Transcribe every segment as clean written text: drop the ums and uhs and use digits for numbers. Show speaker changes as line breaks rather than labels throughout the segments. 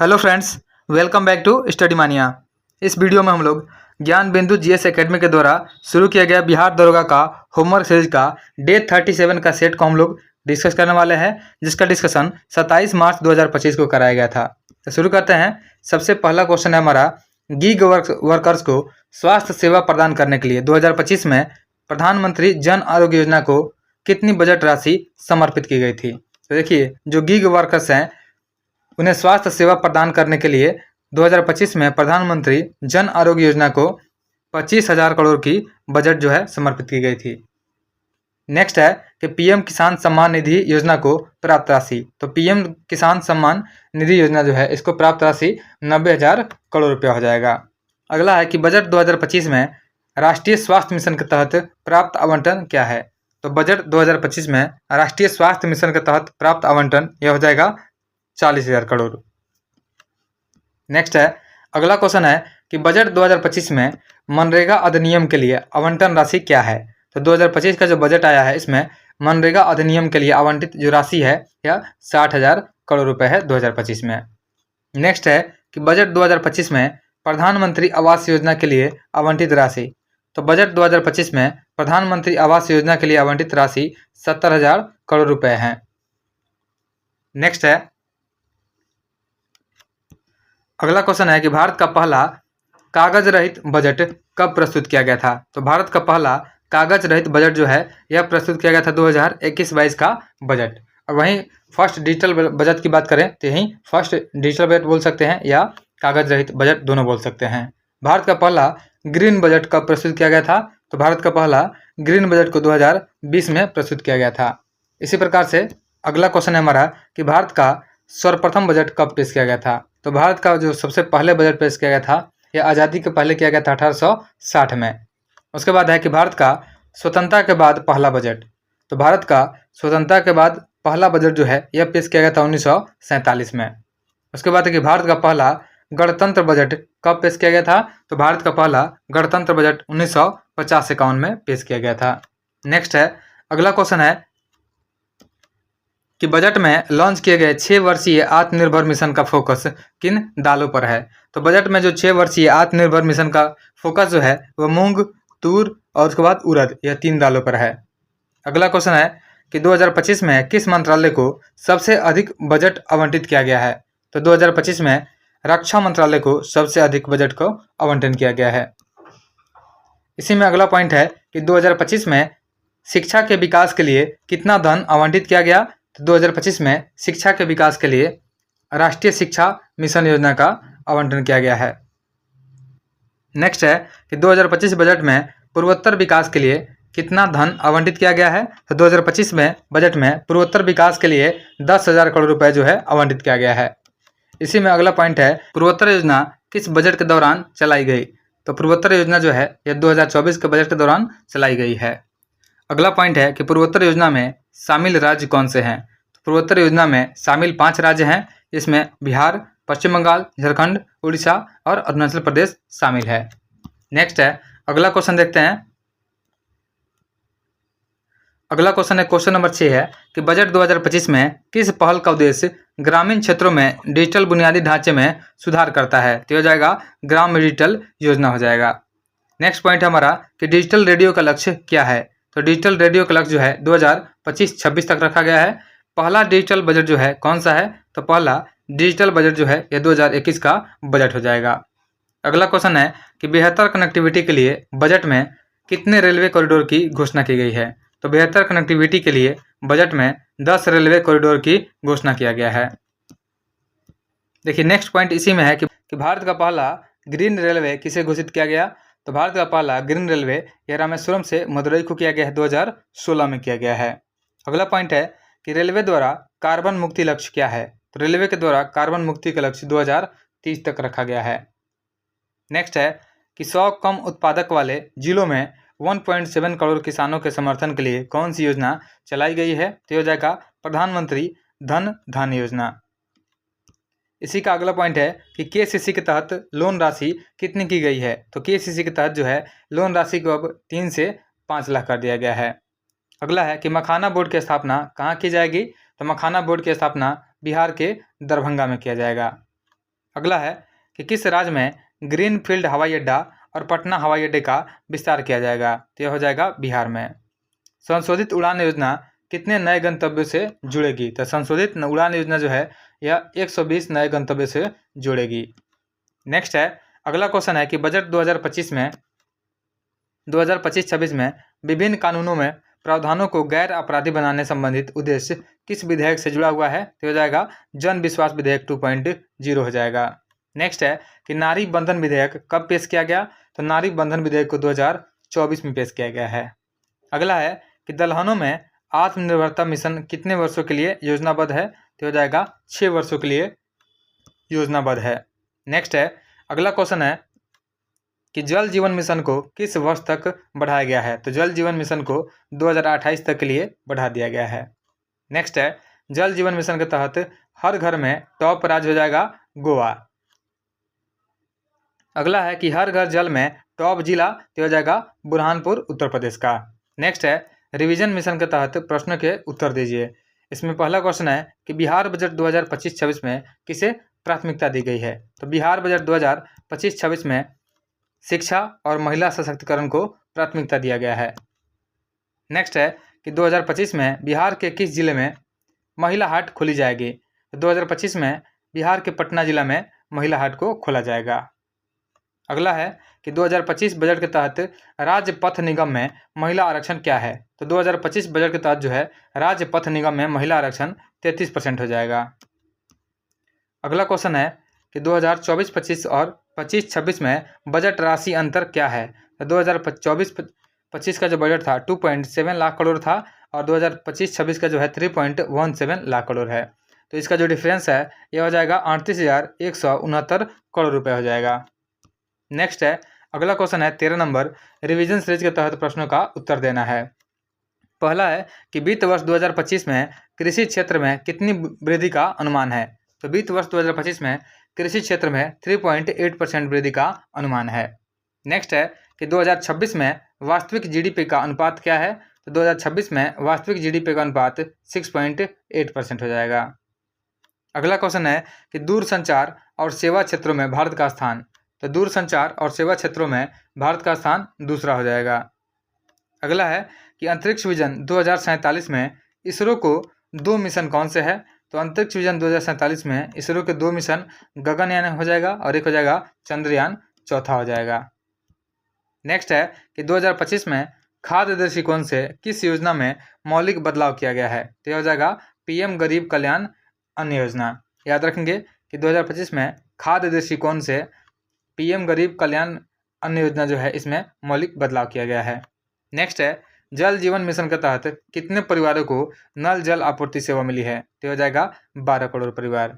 Hello friends, welcome back to study mania. इस video में हम लोग ज्ञान बिंदु जीएस एकेडमी के द्वारा शुरू किया गया बिहार दरोगा का होमवर्क सीरीज का डे 37 का सेट को हम लोग डिस्कस करने वाले हैं, जिसका डिस्कशन 27 मार्च 2025 को कराया गया था। तो शुरू करते हैं। सबसे पहला क्वेश्चन है हमारा, गीग वर्कर्स को स्वास्थ्य सेवा प्रदान करने के लिए 2025 में प्रधानमंत्री जन आरोग्य योजना को कितनी बजट राशि समर्पित की गई थी। तो देखिए, जो गीग वर्कर्स हैं उन्हें स्वास्थ्य सेवा प्रदान करने के लिए 2025 में प्रधानमंत्री जन आरोग्य योजना को 25,000 करोड़ की बजट जो है समर्पित की गई थी। नेक्स्ट है कि पीएम किसान सम्मान निधि योजना को प्राप्त राशि। तो पीएम किसान सम्मान निधि योजना जो है इसको प्राप्त राशि 90,000 करोड़ रुपया हो जाएगा। अगला है कि बजट 2025 में राष्ट्रीय स्वास्थ्य मिशन के तहत प्राप्त आवंटन क्या है। तो बजट 2025 में राष्ट्रीय स्वास्थ्य मिशन के तहत प्राप्त आवंटन यह हो जाएगा 40,000 करोड़। नेक्स्ट है, अगला क्वेश्चन है कि बजट 2025 में मनरेगा अधिनियम के लिए आवंटन राशि क्या है। तो 2025 का जो बजट आया है इसमें मनरेगा अधिनियम के लिए आवंटित जो राशि है यह 60,000 करोड़ रुपए है 2025 में। नेक्स्ट है कि बजट 2025 में प्रधानमंत्री आवास योजना के लिए आवंटित राशि। तो बजट 2025 में प्रधानमंत्री आवास योजना के लिए आवंटित राशि 70,000 करोड़ रुपए है। नेक्स्ट है, अगला क्वेश्चन है कि भारत का पहला कागज रहित बजट कब प्रस्तुत किया गया था। तो भारत का पहला कागज रहित बजट जो है यह प्रस्तुत किया गया था 2021-22 का बजट। और वहीं फर्स्ट डिजिटल बजट की बात करें तो यहीं फर्स्ट डिजिटल बजट बोल सकते हैं या कागज रहित बजट दोनों बोल सकते हैं। भारत का पहला ग्रीन बजट कब प्रस्तुत किया गया था। तो भारत का पहला ग्रीन बजट को 2020 में प्रस्तुत किया गया था। इसी प्रकार से अगला क्वेश्चन है हमारा कि भारत का सर्वप्रथम बजट कब पेश किया गया था। तो भारत का जो सबसे पहले बजट पेश किया गया था यह आज़ादी के पहले किया गया था 1860 में। उसके बाद है कि भारत का स्वतंत्रता के बाद पहला बजट। तो भारत का स्वतंत्रता के बाद पहला बजट जो है यह पेश किया गया था 1947 में। उसके बाद है कि भारत का पहला गणतंत्र बजट कब पेश किया गया था। तो भारत का पहला गणतंत्र बजट 1950-51 में पेश किया गया था। नेक्स्ट है, अगला क्वेश्चन है कि बजट में लॉन्च किए गए 6 वर्षीय आत्मनिर्भर मिशन का फोकस किन दालों पर है। तो बजट में जो 6 वर्षीय आत्मनिर्भर मिशन का फोकस जो है वह मूंग, तूर और उसके बाद उड़द, यह 3 दालों पर है। अगला क्वेश्चन है कि 2025 में किस मंत्रालय को सबसे अधिक बजट आवंटित किया गया है। तो 2025 में रक्षा मंत्रालय को सबसे अधिक बजट को आवंटन किया गया है। इसी में अगला पॉइंट है कि 2025 में शिक्षा के विकास के लिए कितना धन आवंटित किया गया। तो 2025 में शिक्षा के विकास के लिए राष्ट्रीय शिक्षा मिशन योजना का आवंटन किया गया है। नेक्स्ट है कि 2025 बजट में पूर्वोत्तर विकास के लिए कितना धन आवंटित किया गया है। तो 2025 में बजट में पूर्वोत्तर विकास के लिए 10,000 करोड़ रुपए जो है आवंटित किया गया है। इसी में अगला पॉइंट है, पूर्वोत्तर योजना किस बजट के दौरान चलाई गई। तो पूर्वोत्तर योजना जो है यह 2024 के बजट के दौरान चलाई गई है। अगला पॉइंट है कि पूर्वोत्तर योजना में शामिल राज्य कौन से हैं। तो पूर्वोत्तर योजना में शामिल 5 राज्य हैं, इसमें बिहार, पश्चिम बंगाल, झारखंड, उड़ीसा और अरुणाचल प्रदेश शामिल है। नेक्स्ट है, अगला क्वेश्चन देखते हैं। अगला क्वेश्चन है, क्वेश्चन नंबर 6 है कि बजट 2025 में किस पहल का उद्देश्य ग्रामीण क्षेत्रों में डिजिटल बुनियादी ढांचे में सुधार करता है। तो हो जाएगा ग्राम डिजिटल योजना हो जाएगा। नेक्स्ट पॉइंट है हमारा कि डिजिटल रेडियो का लक्ष्य क्या है। तो डिजिटल रेडियो का लक्ष्य जो है 2025-26 तक रखा गया है। पहला डिजिटल बजट जो है कौन सा है। तो पहला डिजिटल बजट जो है यह 2021 का बजट हो जाएगा। अगला क्वेश्चन है कि बेहतर कनेक्टिविटी के लिए बजट में कितने रेलवे कॉरिडोर की घोषणा की गई है। तो बेहतर कनेक्टिविटी के लिए बजट में 10 रेलवे कॉरिडोर की घोषणा किया गया है। देखिए, नेक्स्ट पॉइंट इसी में है कि भारत का पहला ग्रीन रेलवे किसे घोषित किया गया। तो भारत का पहला ग्रीन रेलवे यह रामेश्वरम से मदुरई को किया गया है, 2016 में किया गया है। अगला पॉइंट है कि रेलवे द्वारा कार्बन मुक्ति लक्ष्य क्या है। तो रेलवे के द्वारा कार्बन मुक्ति का लक्ष्य 2030 तक रखा गया है। नेक्स्ट है कि 100 कम उत्पादक वाले जिलों में 1.7 करोड़ किसानों के समर्थन के लिए कौन सी योजना चलाई गई है। तो हो जाएगा प्रधानमंत्री धन धान्य योजना। इसी का अगला पॉइंट है कि केसीसी के तहत लोन राशि कितनी की गई है। तो केसीसी के तहत जो है लोन राशि को अब 3 से 5 लाख कर दिया गया है। अगला है कि मखाना बोर्ड की स्थापना कहाँ की जाएगी। तो मखाना बोर्ड की स्थापना बिहार के दरभंगा में किया जाएगा। अगला है कि किस राज्य में ग्रीनफील्ड हवाई अड्डा और पटना हवाई अड्डे का विस्तार किया जाएगा? तो यह हो जाएगा बिहार में। संशोधित उड़ान योजना कितने नए गंतव्यों से जुड़ेगी? तो संशोधित उड़ान योजना जो है यह 120 नए गंतव्य से जुड़ेगी। नेक्स्ट है, अगला क्वेश्चन है कि बजट 2025-26 में विभिन्न कानूनों में प्रावधानों को गैर अपराधी बनाने संबंधित उद्देश्य किस विधेयक से जुड़ा हुआ है? तो हो जाएगा जन विश्वास विधेयक 2.0 हो जाएगा। नेक्स्ट है कि नारी बंधन विधेयक कब पेश किया गया? तो नारी बंधन विधेयक को 2024 में पेश किया गया है। अगला है कि दलहनों में आत्मनिर्भरता मिशन कितने वर्षों के लिए योजनाबद्ध है? तो हो जाएगा 6 वर्षों के लिए योजनाबद्ध है। नेक्स्ट है, अगला क्वेश्चन है कि जल जीवन मिशन को किस वर्ष तक बढ़ाया गया है? तो जल जीवन मिशन को 2028 तक के लिए बढ़ा दिया गया है। नेक्स्ट है, जल जीवन मिशन के तहत हर घर में टॉप राज्य हो जाएगा गोवा। अगला है कि हर घर जल में टॉप जिला तो हो जाएगा बुरहानपुर उत्तर प्रदेश का। नेक्स्ट है, रिवीजन मिशन के तहत प्रश्नों के उत्तर दीजिए। इसमें पहला क्वेश्चन है कि बिहार बजट 2025-26 में किसे प्राथमिकता दी गई है? तो बिहार बजट 2025-26 में शिक्षा और महिला सशक्तिकरण को प्राथमिकता दिया गया है। नेक्स्ट है कि 2025 में बिहार के किस जिले में महिला हाट खोली जाएगी? तो 2025 में बिहार के पटना जिला में महिला हाट को खोला जाएगा। अगला है कि 2025 बजट के तहत राज्य पथ निगम में महिला आरक्षण क्या है? तो 2025 बजट के तहत जो है राज्य पथ निगम में महिला आरक्षण 33% हो जाएगा। अगला क्वेश्चन है कि 2024-25 और 25-26 में बजट राशि अंतर क्या है? तो 2024-25 का जो बजट था 2.7 लाख करोड़ था और 2025-26 का जो है 3.17 लाख करोड़ है। तो इसका जो डिफरेंस है यह हो जाएगा 38,169 करोड़ रुपए हो जाएगा। नेक्स्ट है, अगला क्वेश्चन है 13 नंबर, रिवीजन सीरीज के तहत प्रश्नों का उत्तर देना है। पहला है कि वित्त वर्ष 2025 में कृषि क्षेत्र में कितनी वृद्धि का अनुमान है? तो वित्त वर्ष 2025 में कृषि क्षेत्र में 3.8% वृद्धि का अनुमान है। नेक्स्ट है कि 2026 में वास्तविक जीडीपी का अनुपात क्या है? तो 2026 में वास्तविक जीडीपी का अनुपात 6.8% हो जाएगा। अगला क्वेश्चन है कि दूरसंचार और सेवा क्षेत्रों में भारत का स्थान। तो दूरसंचार और सेवा क्षेत्रों में भारत का स्थान दूसरा हो जाएगा। अगला है कि अंतरिक्ष विजन 2047 में इसरो को 2 मिशन कौन से है? तो अंतरिक्ष विजन 2047 में इसरो के 2 मिशन गगनयान हो जाएगा और एक हो जाएगा चंद्रयान चौथा हो जाएगा। नेक्स्ट है कि 2025 में खाद्य दृष्टिकोण से किस योजना में मौलिक बदलाव किया गया है? तो यह हो जाएगा पीएम गरीब कल्याण अन्न योजना। याद रखेंगे कि 2025 में खाद्य दृष्टिकोण से पीएम गरीब कल्याण अन्न योजना जो है इसमें मौलिक बदलाव किया गया है। नेक्स्ट है, जल जीवन मिशन के तहत कितने परिवारों को नल जल आपूर्ति सेवा मिली है? तो हो जाएगा 12 करोड़ परिवार।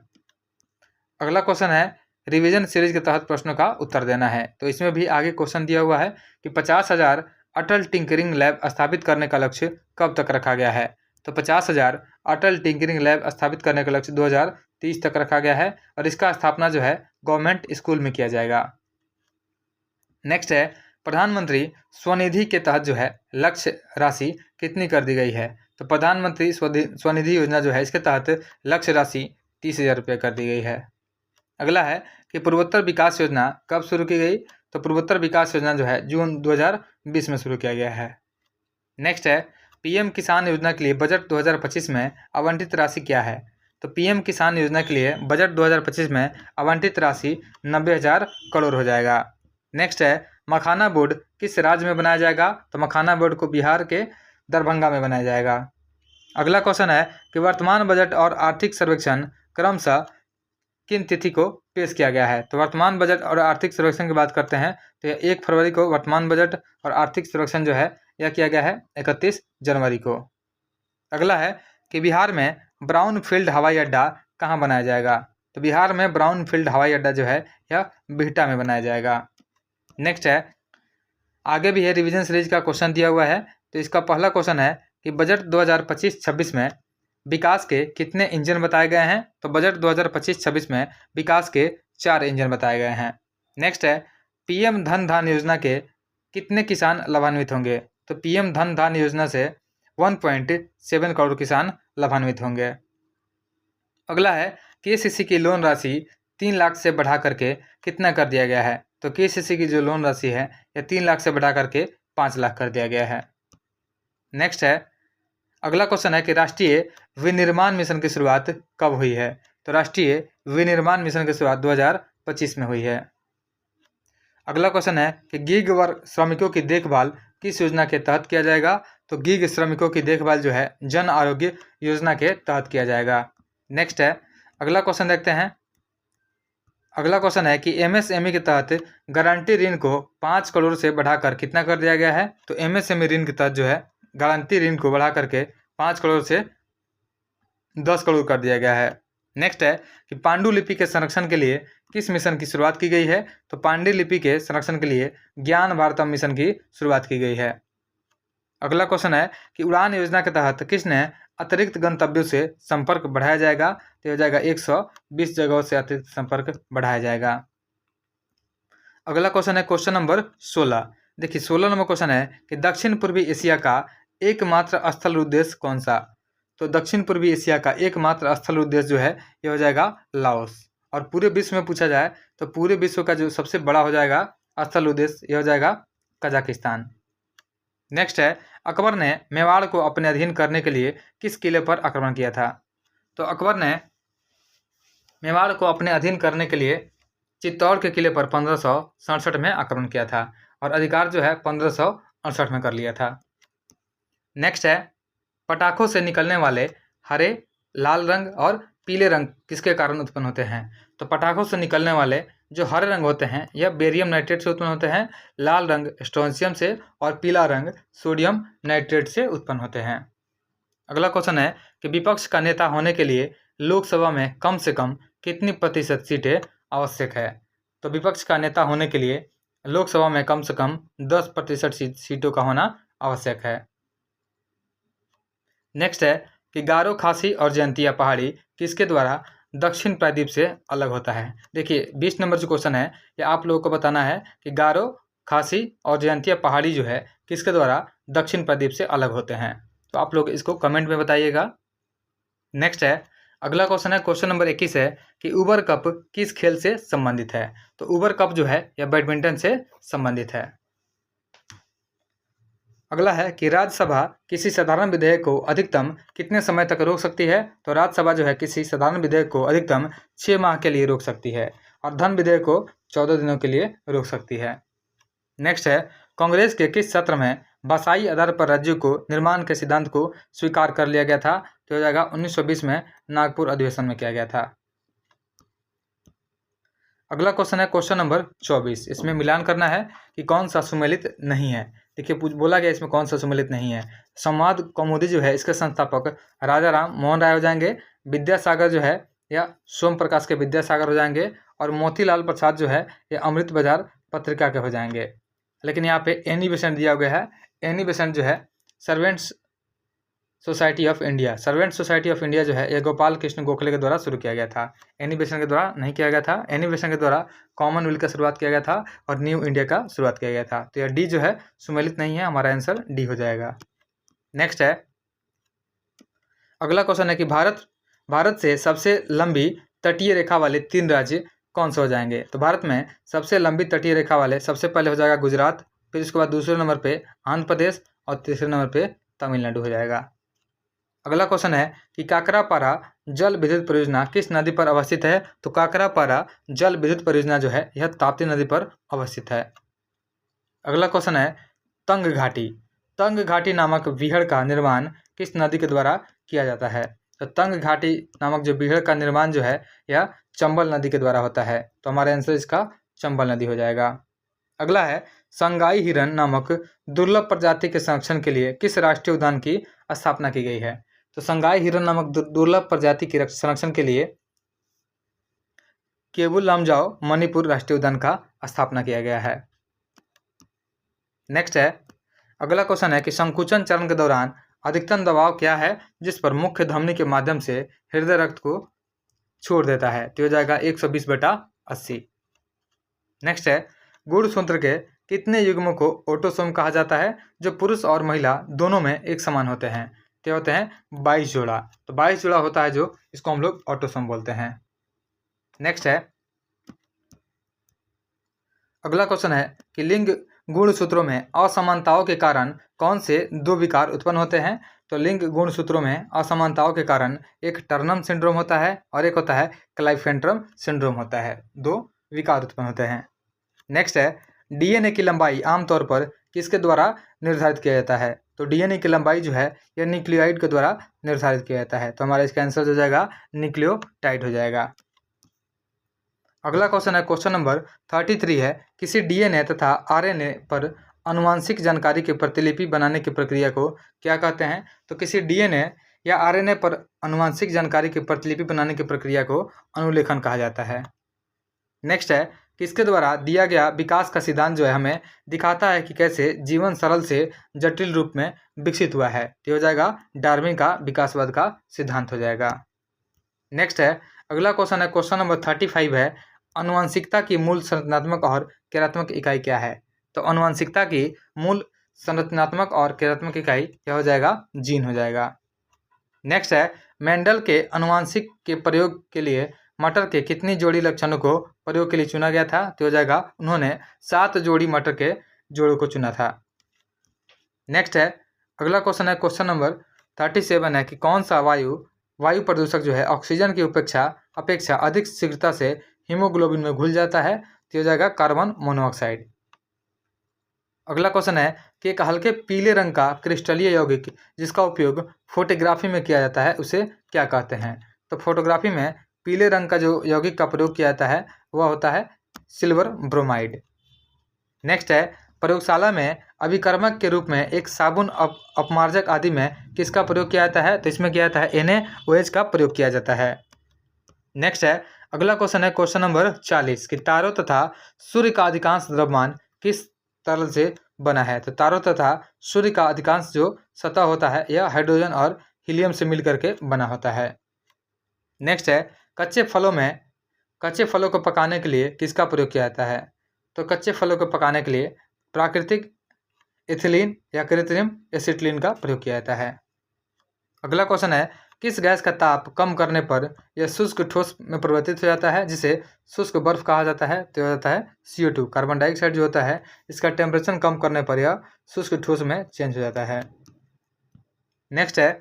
अगला क्वेश्चन है रिवीजन सीरीज के तहत प्रश्नों का उत्तर देना है। तो इसमें भी आगे क्वेश्चन दिया हुआ है कि 50,000 अटल टिंकरिंग लैब स्थापित करने का लक्ष्य कब तक रखा गया है? तो 50,000 अटल टिंकरिंग लैब स्थापित करने का लक्ष्य 2030 तक रखा गया है और इसका स्थापना जो है गवर्नमेंट स्कूल में किया जाएगा। नेक्स्ट है, प्रधानमंत्री स्वनिधि के तहत जो है लक्ष्य राशि कितनी कर दी गई है? तो प्रधानमंत्री स्वनिधि योजना जो है इसके तहत लक्ष्य राशि 30,000 रुपये कर दी गई है। अगला है कि पूर्वोत्तर विकास योजना कब शुरू की गई? तो पूर्वोत्तर विकास योजना जो है जून 2020 में शुरू किया गया है। नेक्स्ट है, पीएम किसान योजना के लिए बजट 2025 में आवंटित राशि क्या है? तो पीएम किसान योजना के लिए बजट 2025 में आवंटित राशि 90,000 करोड़ हो जाएगा। नेक्स्ट है, मखाना बोर्ड किस राज्य में बनाया जाएगा? तो मखाना बोर्ड को बिहार के दरभंगा में बनाया जाएगा। अगला क्वेश्चन है कि वर्तमान बजट और आर्थिक सर्वेक्षण क्रमशः किन तिथि को पेश किया गया है? तो वर्तमान बजट और आर्थिक सर्वेक्षण की बात करते हैं तो यह 1 फरवरी को वर्तमान बजट और आर्थिक सर्वेक्षण जो है यह किया गया है 31 जनवरी को। अगला है कि बिहार में ब्राउन फील्ड हवाई अड्डा कहाँ बनाया जाएगा? तो बिहार में ब्राउन फील्ड हवाई अड्डा जो है यह बिहटा में बनाया जाएगा। नेक्स्ट है, आगे भी है रिवीजन सीरीज का क्वेश्चन दिया हुआ है। तो इसका पहला क्वेश्चन है कि बजट 2025-26 में विकास के कितने इंजन बताए गए हैं? तो बजट 2025-26 में विकास के 4 इंजन बताए गए हैं। नेक्स्ट है, पीएम धन धान योजना के कितने किसान लाभान्वित होंगे? तो पीएम धन धान योजना से 1.7 करोड़ किसान लाभान्वित होंगे। अगला है केसीसी की लोन राशि 3 लाख से बढ़ा करके कितना कर दिया गया है? तो केसीसी की जो लोन राशि है यह 3 लाख से बढ़ा करके 5 लाख कर दिया गया है। नेक्स्ट है, अगला क्वेश्चन है कि राष्ट्रीय विनिर्माण मिशन की शुरुआत कब हुई है? तो राष्ट्रीय विनिर्माण मिशन की शुरुआत 2025 में हुई है। अगला क्वेश्चन है कि गीग वर्ग श्रमिकों की देखभाल किस योजना के तहत किया जाएगा? तो गीग श्रमिकों की देखभाल जो है जन आरोग्य योजना के तहत किया जाएगा। नेक्स्ट है, अगला क्वेश्चन देखते हैं। अगला क्वेश्चन है कि एमएसएमई के तहत गारंटी ऋण को 5 करोड़ से बढ़ाकर कितना कर दिया गया है? तो एमएसएमई ऋण के तहत जो है गारंटी ऋण को बढ़ा करके 5 करोड़ से 10 करोड़ कर दिया गया है। नेक्स्ट है कि पांडुलिपि के संरक्षण के लिए किस मिशन की शुरुआत की गई है? तो पांडुलिपि के संरक्षण के लिए ज्ञान भारतम मिशन की शुरुआत की गई है। अगला क्वेश्चन है कि उड़ान योजना के तहत किसने अतिरिक्त गंतव्यों से संपर्क बढ़ाया जाएगा? तो हो जाएगा 120 जगहों से अतिरिक्त संपर्क बढ़ाया जाएगा। अगला क्वेश्चन है क्वेश्चन नंबर 16। देखिए 16 नंबर क्वेश्चन है कि दक्षिण पूर्वी एशिया का एकमात्र स्थल उद्देश्य कौन सा? तो दक्षिण पूर्वी एशिया का एकमात्र स्थल उद्देश्य जो है ये हो जाएगा लाओस। और पूरे विश्व में पूछा जाए तो पूरे विश्व का जो सबसे बड़ा हो जाएगा स्थल उद्देश्य ये हो जाएगा कजाकिस्तान। नेक्स्ट है, अकबर ने मेवाड़ को अपने अधीन करने के लिए किस किले पर आक्रमण किया था? तो अकबर ने मेवाड़ को अपने अधीन करने के लिए चित्तौड़ के किले पर 1567 में आक्रमण किया था और अधिकार जो है 1568 में कर लिया था। नेक्स्ट है, पटाखों से निकलने वाले हरे, लाल रंग और पीले रंग किसके कारण उत्पन्न होते हैं? तो पटाखों से निकलने वाले जो हरे रंग होते हैं यह बेरियम नाइट्रेट से उत्पन्न होते हैं, लाल रंग स्ट्रोंशियम से और पीला रंग सोडियम नाइट्रेट से उत्पन्न होते हैं। अगला क्वेश्चन है कि विपक्ष का नेता होने के लिए लोकसभा में कम से कम कितनी प्रतिशत सीटें आवश्यक है? तो विपक्ष का नेता होने के लिए लोकसभा में कम से कम 10% सीटों का होना आवश्यक है। नेक्स्ट है कि गारो, खासी और जयंतिया पहाड़ी किसके द्वारा दक्षिण प्रायद्वीप से अलग होता है? देखिए 20 नंबर जो क्वेश्चन है ये आप लोगों को बताना है कि गारो, खासी और जयंतिया पहाड़ी जो है किसके द्वारा दक्षिण प्रायद्वीप से अलग होते हैं। तो आप लोग इसको कमेंट में बताइएगा। नेक्स्ट है, अगला क्वेश्चन है क्वेश्चन नंबर 21 है कि उबर कप किस खेल से संबंधित है? तो उबर कप जो है यह बैडमिंटन से संबंधित है। अगला है कि राज्यसभा किसी साधारण विधेयक को अधिकतम कितने समय तक रोक सकती है? तो राज्यसभा जो है किसी साधारण विधेयक को अधिकतम 6 माह के लिए रोक सकती है और धन विधेयक को 14 दिनों के लिए रोक सकती है। नेक्स्ट है, कांग्रेस के किस सत्र में भाषाई आधार पर राज्यों को निर्माण के सिद्धांत को स्वीकार कर लिया गया था? तो हो जाएगा 1920 में नागपुर अधिवेशन में किया गया था। अगला क्वेश्चन है क्वेश्चन नंबर 24। इसमें मिलान करना है कि कौन सा सुमेलित नहीं है। देखिए बोला गया इसमें कौन सा सुमेलित नहीं है। संवाद कौमुदी जो है इसके संस्थापक राजा राम मोहन राय हो जाएंगे, विद्यासागर जो है या सोम प्रकाश के विद्यासागर हो जाएंगे और मोतीलाल प्रसाद जो है ये अमृत बाजार पत्रिका के हो जाएंगे। लेकिन यहाँ पे एनी बेसेंट दिया गया है। एनी बेसेंट जो है servants society of India, servant society of India जो है यह गोपाल कृष्ण गोखले के द्वारा शुरू किया गया था। एनी बेसेंट के द्वारा नहीं किया गया था। एनी बेसेंट के द्वारा कॉमनवेल्थ का शुरुआत किया गया था और न्यू इंडिया का शुरुआत किया गया था। तो यह डी जो है सुमेलित नहीं है, हमारा आंसर डी हो जाएगा। नेक्स्ट है, अगला क्वेश्चन है कि भारत से सबसे लंबी तटीय रेखा वाले 3 राज्य कौन से हो जाएंगे? तो भारत में सबसे लंबी तटीय रेखा वाले सबसे पहले हो जाएगा गुजरात, फिर उसके बाद दूसरे नंबर पे आंध्र प्रदेश और तीसरे नंबर पे तमिलनाडु हो जाएगा। अगला क्वेश्चन है कि काकरापारा जल विद्युत परियोजना किस नदी पर अवस्थित है? तो काकरापारा जल विद्युत परियोजना जो है यह ताप्ती नदी पर अवस्थित है। अगला क्वेश्चन है तंग घाटी। तंग घाटी नामक बीहड़ का निर्माण किस नदी के द्वारा किया जाता है? तो तंग घाटी नामक जो बीहड़ का निर्माण जो है यह चंबल नदी के द्वारा होता है। तो हमारा आंसर इसका चंबल नदी हो जाएगा। अगला है संगाई हिरन नामक दुर्लभ प्रजाति के संरक्षण के लिए किस राष्ट्रीय उद्यान की स्थापना की गई है? तो संगाई हिरन नामक दुर्लभ प्रजाति के संरक्षण के लिए केबुल लामजाओ मणिपुर राष्ट्रीय उद्यान का स्थापना किया गया है। नेक्स्ट है, अगला क्वेश्चन है कि संकुचन चरण के दौरान अधिकतम दबाव क्या है जिस पर मुख्य धमनी के माध्यम से हृदय रक्त को छोड़ देता है? तो हो जाएगा 120/80। नेक्स्ट है, गुणसूत्र के कितने युग्मों को ऑटोसोम कहा जाता है जो पुरुष और महिला दोनों में एक समान होते हैं? तो होते हैं 22 जोड़ा। तो 22 जोड़ा होता है जो इसको हम लोग ऑटोसोम बोलते हैं। नेक्स्ट है, अगला क्वेश्चन है कि लिंग गुणसूत्रों में असमानताओं के कारण कौन से दो विकार उत्पन्न होते हैं। तो लिंग गुणसूत्रों में असमानताओं के कारण एक टर्नम सिंड्रोम होता है और एक होता है क्लाइफेंट्रम सिंड्रोम होता है। दो विकार उत्पन्न होते हैं। नेक्स्ट है डीएनए की लंबाई आमतौर पर किसके द्वारा निर्धारित किया जाता है। तो डीएनए की लंबाई जो है यह न्यूक्लियोटाइड के द्वारा निर्धारित किया जाता है। तो हमारा इसका आंसर हो जाएगा न्यूक्लियोटाइड हो जाएगा। अगला क्वेश्चन है क्वेश्चन नंबर 33 है किसी डीएनए तथा आरएनए पर आनुवांशिक जानकारी की प्रतिलिपि बनाने की प्रक्रिया को क्या कहते हैं। तो किसी डीएनए या आरएनए पर आनुवांशिक जानकारी की प्रतिलिपि बनाने की प्रक्रिया को अनुलेखन कहा जाता है। नेक्स्ट है किसके द्वारा दिया गया विकास का सिद्धांत जो है हमें दिखाता है कि कैसे जीवन सरल से जटिल रूप में विकसित हुआ है। तो हो जाएगा डार्विन का विकासवाद का सिद्धांत हो जाएगा। नेक्स्ट है अगला क्वेश्चन है क्वेश्चन नंबर 35 है आनुवंशिकता की मूल संरचनात्मक और क्रियात्मक इकाई क्या है। तो आनुवंशिकता की मूल संरचनात्मक और क्रियात्मक इकाई क्या हो जाएगा, जीन हो जाएगा। नेक्स्ट है मेंडल के आनुवंशिक के प्रयोग के लिए मटर के कितनी जोड़ी लक्षणों को प्रयोग के लिए चुना गया था। तो हो जाएगा उन्होंने 7 जोड़ी मटर के जोड़ों को चुना था। नेक्स्ट है अगला क्वेश्चन है क्वेश्चन नंबर 37 है कि कौन सा वायु प्रदूषक जो है ऑक्सीजन की अपेक्षा अधिक शीघ्रता से हीमोग्लोबिन में घुल जाता है। तो हो जाएगा कार्बन मोनोऑक्साइड। अगला क्वेश्चन है कि एक हल्के पीले रंग का क्रिस्टलीय यौगिक जिसका उपयोग फोटोग्राफी में किया जाता है उसे क्या कहते हैं। तो फोटोग्राफी में पीले रंग का जो यौगिक का प्रयोग किया जाता है वह होता है सिल्वर ब्रोमाइड। नेक्स्ट है प्रयोगशाला में अभिकर्मक के रूप में एक साबुन अपमार्जक आदि में किसका प्रयोग किया जाता है। तो इसमें किया जाता है NaOH का प्रयोग किया जाता है। नेक्स्ट है अगला क्वेश्चन है क्वेश्चन नंबर 40 कि तारों तथा सूर्य का अधिकांश द्रव्यमान किस तरल से बना है। तो तारों तथा सूर्य का अधिकांश जो सतह होता है यह हाइड्रोजन और हीलियम से मिलकर के बना होता है। नेक्स्ट है कच्चे फलों को पकाने के लिए किसका प्रयोग किया जाता है। तो कच्चे फलों को पकाने के लिए प्राकृतिक इथिलीन या कृत्रिम एसिटिलीन का प्रयोग किया जाता है। अगला क्वेश्चन है किस गैस का ताप कम करने पर यह शुष्क ठोस में परिवर्तित हो जाता है जिसे शुष्क बर्फ कहा जाता है। तो होता है CO2 कार्बन डाइऑक्साइड जो होता है इसका टेम्परेचर कम करने पर यह शुष्क ठोस में चेंज हो जाता है। नेक्स्ट है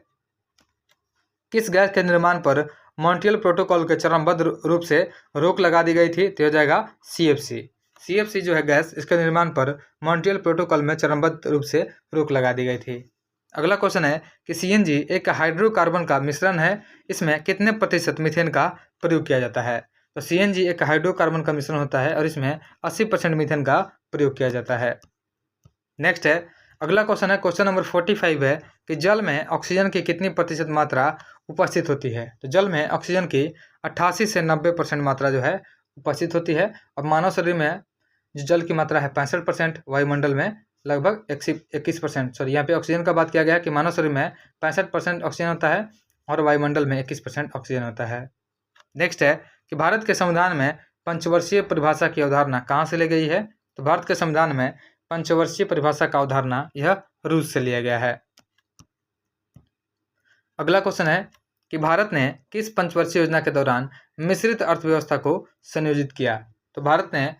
किस गैस के निर्माण पर मॉन्ट्रियल प्रोटोकॉल के चरणबद्ध रूप से रोक लगा दी गई थी। तो हो जाएगा CFC जो है गैस इसके निर्माण पर मॉन्ट्रियल प्रोटोकॉल में चरणबद्ध रूप से रोक लगा दी गई थी। अगला क्वेश्चन है कि CNG एक हाइड्रोकार्बन का मिश्रण है इसमें कितने प्रतिशत मीथेन का प्रयोग किया जाता है। तो CNG एक हाइड्रोकार्बन का मिश्रण होता है और इसमें 80% मीथेन का प्रयोग किया जाता है। नेक्स्ट है अगला क्वेश्चन है क्वेश्चन नंबर 45 है कि जल में ऑक्सीजन की कितनी प्रतिशत मात्रा उपस्थित होती है। तो जल में ऑक्सीजन की 88 से 90% मात्रा जो है उपस्थित होती है और मानव शरीर में जो जल की मात्रा है 65%, वायुमंडल में लगभग 21%। सॉरी यहाँ पे ऑक्सीजन का बात किया गया है कि मानव शरीर में 65% ऑक्सीजन होता है और वायुमंडल में 21% ऑक्सीजन होता है। नेक्स्ट है कि भारत के संविधान में पंचवर्षीय परिभाषा की अवधारणा कहाँ से ली गई है। तो भारत के संविधान में पंचवर्षीय परिभाषा का अवधारणा यह रूस से लिया गया है। अगला क्वेश्चन है कि भारत ने किस पंचवर्षीय योजना के दौरान मिश्रित अर्थव्यवस्था को संयोजित किया। तो भारत ने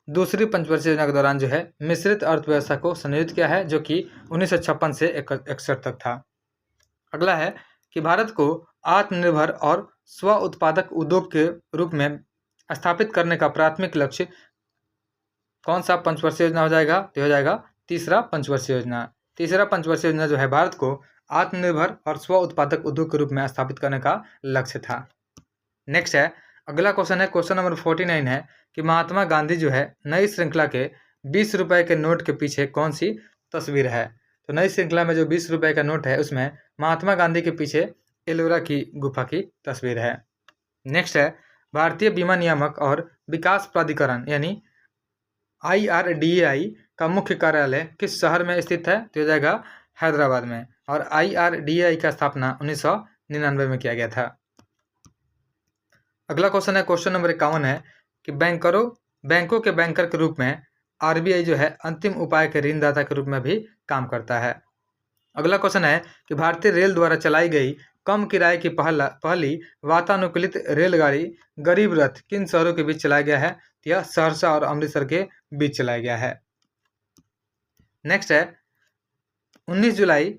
दूसरी पंचवर्षीय योजना के दौरान जो है मिश्रित अर्थव्यवस्था को संयोजित किया है जो कि 1956 से 61 तक था। अगला है कि भारत को आत्मनिर्भर और स्व उत्पादक उद्योग के रूप में स्थापित करने का प्राथमिक लक्ष्य कौन सा पंचवर्षीय योजना हो जाएगा। तो हो जाएगा तीसरा पंचवर्षीय योजना। तीसरा पंचवर्षीय योजना जो है भारत को आत्मनिर्भर और स्व उत्पादक उद्योग के रूप में स्थापित करने का लक्ष्य था। नेक्स्ट है अगला क्वेश्चन है क्वेश्चन नंबर 49 है कि महात्मा गांधी जो है नई श्रृंखला के 20 रुपए के नोट के पीछे कौन सी तस्वीर है। तो नई श्रृंखला में जो 20 रुपए का नोट है उसमें महात्मा गांधी के पीछे एलोरा की गुफा की तस्वीर है। नेक्स्ट है भारतीय बीमा नियामक और विकास प्राधिकरण यानी IRDAI का मुख्य कार्यालय किस शहर में स्थित है। तो हो जाएगा हैदराबाद में और IRDAI का स्थापना 1999 में किया गया था। अगला क्वेश्चन है क्वेश्चन नंबर 51 है कि बैंकों के बैंकर के रूप में RBI जो है अंतिम उपाय के ऋणदाता के रूप में भी काम करता है। अगला क्वेश्चन है कि भारतीय रेल द्वारा चलाई गई कम किराए की पहली वातानुकूलित रेलगाड़ी गरीब रथ किन शहरों के बीच चलाया गया है? तो यह सहरसा और अमृतसर के बीच चलाया गया है। नेक्स्ट है 19 जुलाई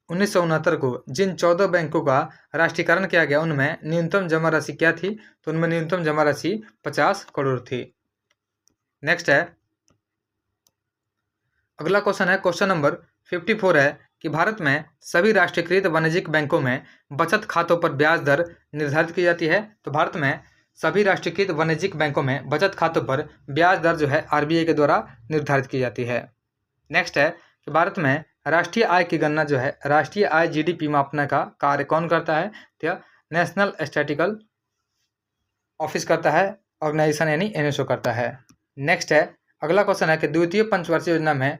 1969 को जिन 14 बैंकों का राष्ट्रीयकरण किया गया उनमें न्यूनतम जमा राशि क्या थी? तो उनमें न्यूनतम जमा राशि 50 करोड़ थी। नेक्स्ट है अगला क्वेश्चन है क्वेश्चन नंबर 54 है कि भारत में सभी राष्ट्रीयकृत वाणिज्यिक बैंकों में बचत खातों पर ब्याज दर निर्धारित की जाती है। तो भारत में सभी राष्ट्रीयकृत वाणिज्यिक बैंकों में बचत खातों पर ब्याज दर जो है RBI के द्वारा निर्धारित की जाती है। नेक्स्ट है कि भारत में राष्ट्रीय आय की गणना जो है राष्ट्रीय आय GDP मापने का कार्य कौन करता है? तो नेशनल स्टैटिस्टिकल ऑफिस करता है, ऑर्गेनाइजेशन यानी NSO करता है। नेक्स्ट है अगला क्वेश्चन है कि द्वितीय पंचवर्षीय योजना में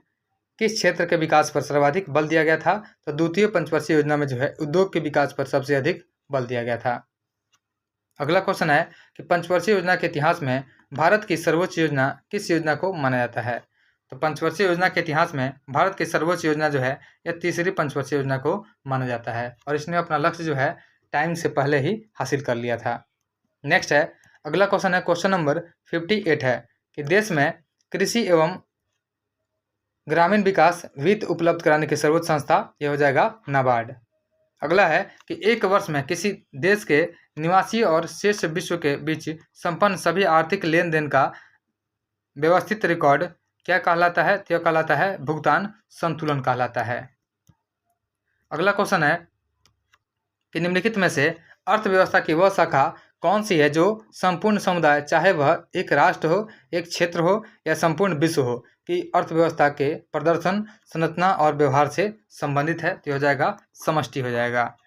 किस क्षेत्र के विकास पर सर्वाधिक बल दिया गया था? तो द्वितीय पंचवर्षीय योजना में जो है उद्योग के विकास पर सबसे अधिक बल दिया गया था। अगला क्वेश्चन है कि पंचवर्षीय योजना के इतिहास में भारत की सर्वोच्च योजना किस योजना को माना जाता है? तो पंचवर्षीय योजना के इतिहास में भारत की सर्वोच्च योजना जो है यह तीसरी पंचवर्षीय योजना को माना जाता है और इसने अपना लक्ष्य जो है टाइम से पहले ही हासिल कर लिया था। नेक्स्ट है अगला क्वेश्चन है क्वेश्चन नंबर 58 है कि देश में कृषि एवं ग्रामीण विकास वित्त उपलब्ध कराने की सर्वोच्च संस्था यह हो जाएगा नाबार्ड। अगला है कि एक वर्ष में किसी देश के निवासी और शेष विश्व के बीच संपन्न सभी आर्थिक लेन देन का व्यवस्थित रिकॉर्ड क्या कहलाता है? तो यह कहलाता है भुगतान संतुलन कहलाता है। अगला क्वेश्चन है कि निम्नलिखित में से अर्थव्यवस्था की वह शाखा कौन सी है जो संपूर्ण समुदाय, चाहे वह एक राष्ट्र हो, एक क्षेत्र हो या संपूर्ण विश्व हो, कि अर्थव्यवस्था के प्रदर्शन, संरचना और व्यवहार से संबंधित है? तो हो जाएगा समष्टि हो जाएगा।